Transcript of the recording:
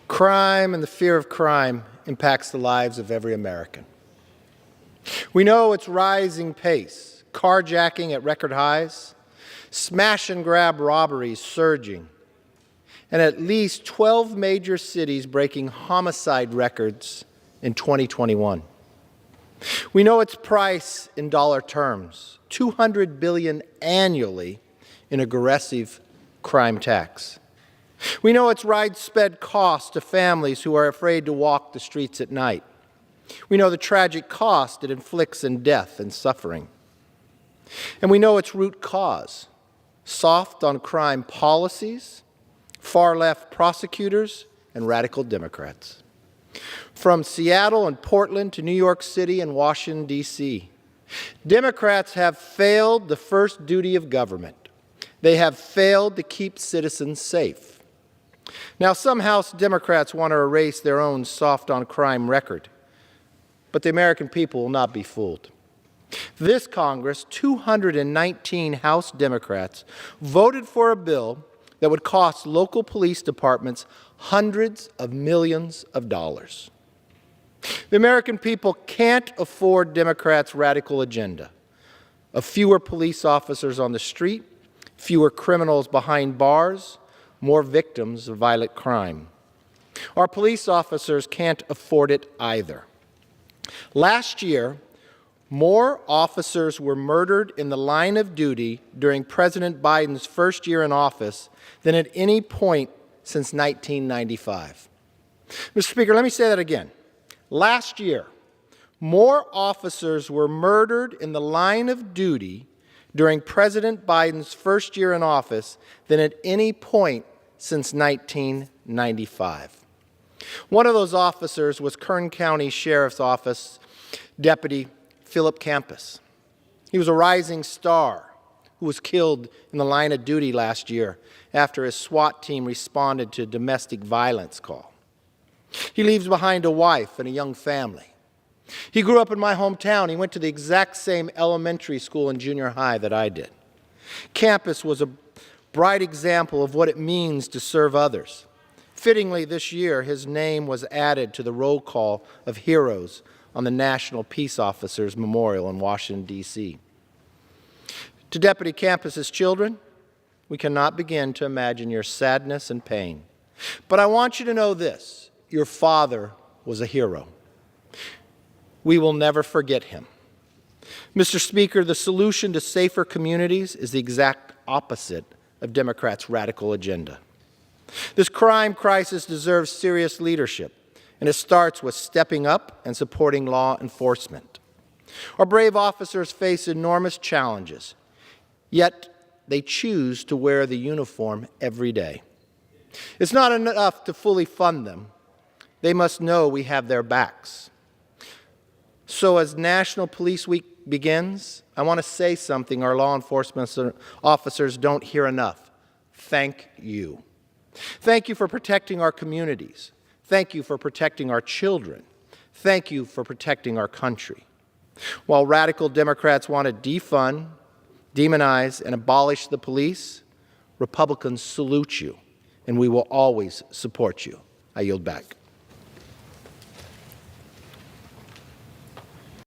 Crime and the fear of crime impacts the lives of every American. We know its rising pace, carjacking at record highs, smash and grab robberies surging, and at least 12 major cities breaking homicide records in 2021. We know its price in dollar terms, $200 billion annually in aggressive crime tax. We know its widespread cost to families who are afraid to walk the streets at night. We know the tragic cost it inflicts in death and suffering. And we know its root cause, soft on crime policies, far-left prosecutors, and radical Democrats. From Seattle and Portland to New York City and Washington, D.C., Democrats have failed the first duty of government. They have failed to keep citizens safe. Now, some House Democrats want to erase their own soft-on-crime record, but the American people will not be fooled. This Congress, 219 House Democrats, voted for a bill that would cost local police departments hundreds of millions of dollars. The American people can't afford Democrats' radical agenda of fewer police officers on the street, fewer criminals behind bars, more victims of violent crime. Our police officers can't afford it either. Last year, more officers were murdered in the line of duty during President Biden's first year in office than at any point since 1995. Mr. Speaker, let me say that again. Last year, more officers were murdered in the line of duty during President Biden's first year in office than at any point since 1995. One of those officers was Kern County Sheriff's Office Deputy Philip Campus. He was a rising star who was killed in the line of duty last year after his SWAT team responded to a domestic violence call. He leaves behind a wife and a young family. He grew up in my hometown. He went to the exact same elementary school and junior high that I did. Campus was a bright example of what it means to serve others. Fittingly, this year, his name was added to the roll call of heroes on the National Peace Officers Memorial in Washington, D.C. To Deputy Campus's children, we cannot begin to imagine your sadness and pain. But I want you to know this: your father was a hero. We will never forget him. Mr. Speaker, the solution to safer communities is the exact opposite of Democrats' radical agenda. This crime crisis deserves serious leadership, and it starts with stepping up and supporting law enforcement. Our brave officers face enormous challenges, yet they choose to wear the uniform every day. It's not enough to fully fund them. They must know we have their backs. So as National Police Week begins, I want to say something our law enforcement officers don't hear enough. Thank you. Thank you for protecting our communities. Thank you for protecting our children. Thank you for protecting our country. While radical Democrats want to defund, demonize, and abolish the police, Republicans salute you, and we will always support you. I yield back.